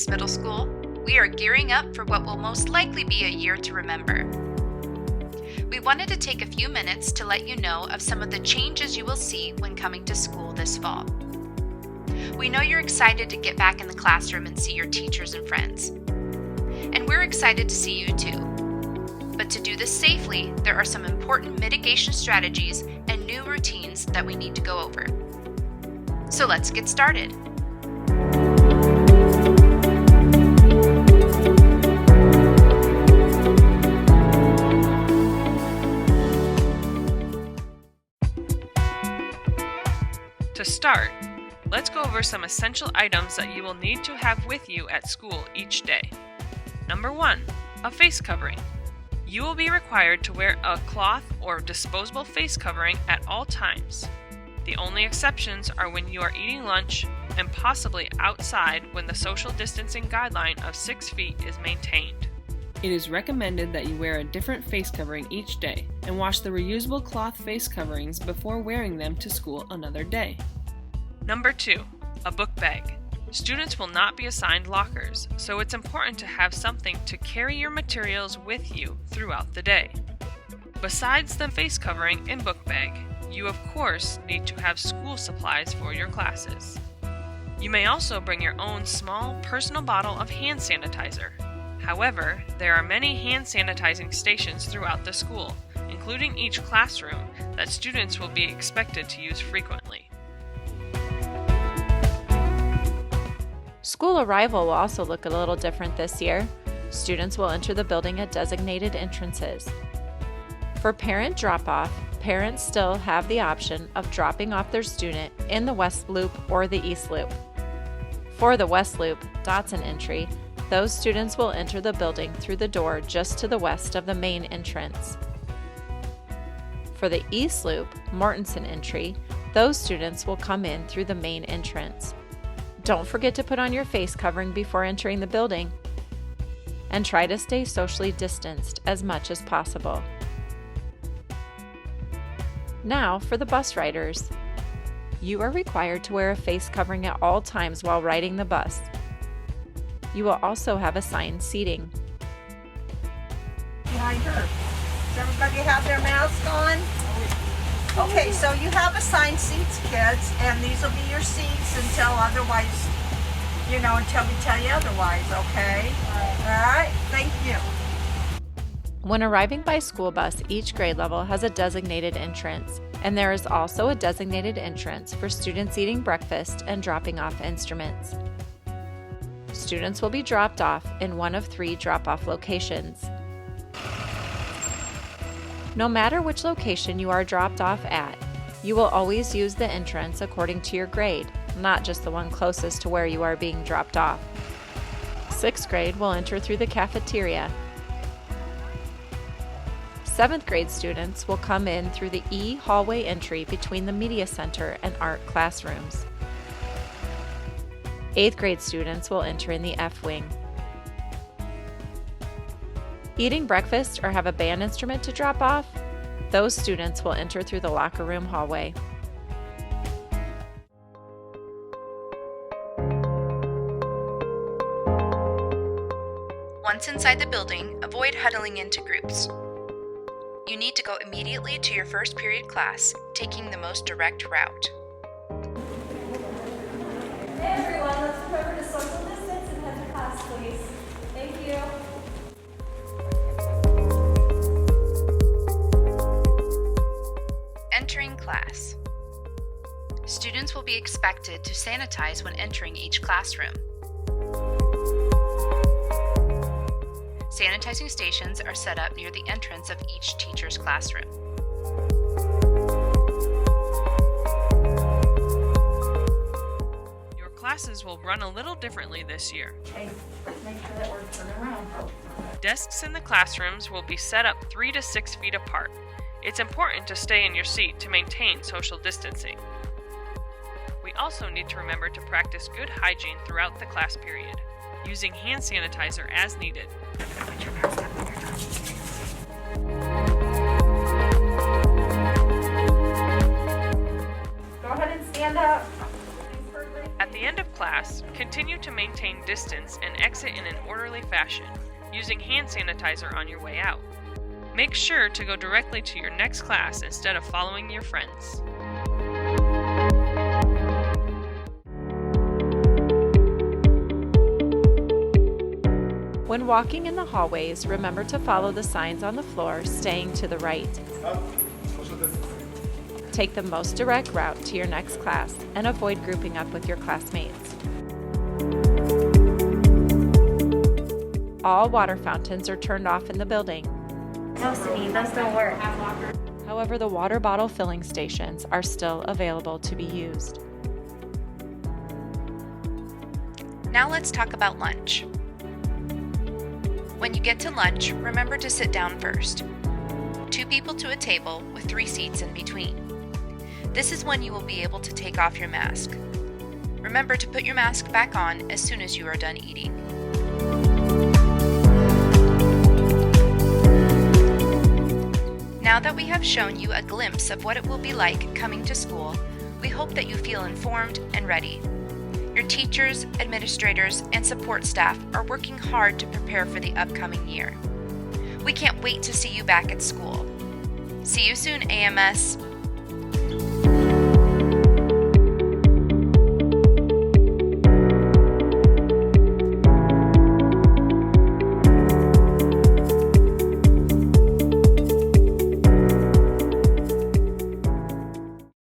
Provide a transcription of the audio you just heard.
Ames Middle School, we are gearing up for what will most likely be a year to remember. We wanted to take a few minutes to let you know of some of the changes you will see when coming to school this fall. We know you're excited to get back in the classroom and see your teachers and friends. And we're excited to see you too. But to do this safely, there are some important mitigation strategies and new routines that we need to go over. So let's get started. To start, let's go over some essential items that you will need to have with you at school each day. Number 1, a face covering. You will be required to wear a cloth or disposable face covering at all times. The only exceptions are when you are eating lunch and possibly outside when the social distancing guideline of 6 feet is maintained. It is recommended that you wear a different face covering each day and wash the reusable cloth face coverings before wearing them to school another day. Number 2, a book bag. Students will not be assigned lockers, so it's important to have something to carry your materials with you throughout the day. Besides the face covering and book bag, you of course need to have school supplies for your classes. You may also bring your own small personal bottle of hand sanitizer. However, there are many hand sanitizing stations throughout the school, including each classroom, that students will be expected to use frequently. School arrival will also look a little different this year. Students will enter the building at designated entrances. For parent drop-off, parents still have the option of dropping off their student in the West Loop or the East Loop. For the West Loop, Dotson entry, those students will enter the building through the door just to the west of the main entrance. For the East Loop, Mortensen entry, those students will come in through the main entrance. Don't forget to put on your face covering before entering the building, and try to stay socially distanced as much as possible. Now for the bus riders. You are required to wear a face covering at all times while riding the bus. You will also have assigned seating. Behind her. Does everybody have their mask on? Okay, so you have assigned seats, kids, and these will be your seats until otherwise, until we tell you otherwise, okay? All right, thank you. When arriving by school bus, each grade level has a designated entrance, and there is also a designated entrance for students eating breakfast and dropping off instruments. Students will be dropped off in one of 3 drop-off locations. No matter which location you are dropped off at, you will always use the entrance according to your grade, not just the one closest to where you are being dropped off. 6th grade will enter through the cafeteria. 7th grade students will come in through the E hallway entry between the media center and art classrooms. 8th grade students will enter in the F wing. Eating breakfast or have a band instrument to drop off, those students will enter through the locker room hallway. Once inside the building, avoid huddling into groups. You need to go immediately to your first period class, taking the most direct route. Hey everyone, let's remember to social distance and head to class, please. Thank you. Entering class. Students will be expected to sanitize when entering each classroom. Sanitizing stations are set up near the entrance of each teacher's classroom. Your classes will run a little differently this year. Okay, let's make sure that we're turning around. Desks in the classrooms will be set up 3 to 6 feet apart. It's important to stay in your seat to maintain social distancing. We also need to remember to practice good hygiene throughout the class period, using hand sanitizer as needed. Go ahead and stand up. At the end of class, continue to maintain distance and exit in an orderly fashion, using hand sanitizer on your way out. Make sure to go directly to your next class instead of following your friends. When walking in the hallways, remember to follow the signs on the floor, staying to the right. Take the most direct route to your next class and avoid grouping up with your classmates. All water fountains are turned off in the building. No, Sydney, those don't work. However, the water bottle filling stations are still available to be used. Now let's talk about lunch. When you get to lunch, remember to sit down first. 2 people to a table with 3 seats in between. This is when you will be able to take off your mask. Remember to put your mask back on as soon as you are done eating. Now that we have shown you a glimpse of what it will be like coming to school, we hope that you feel informed and ready. Your teachers, administrators, and support staff are working hard to prepare for the upcoming year. We can't wait to see you back at school. See you soon, AMS!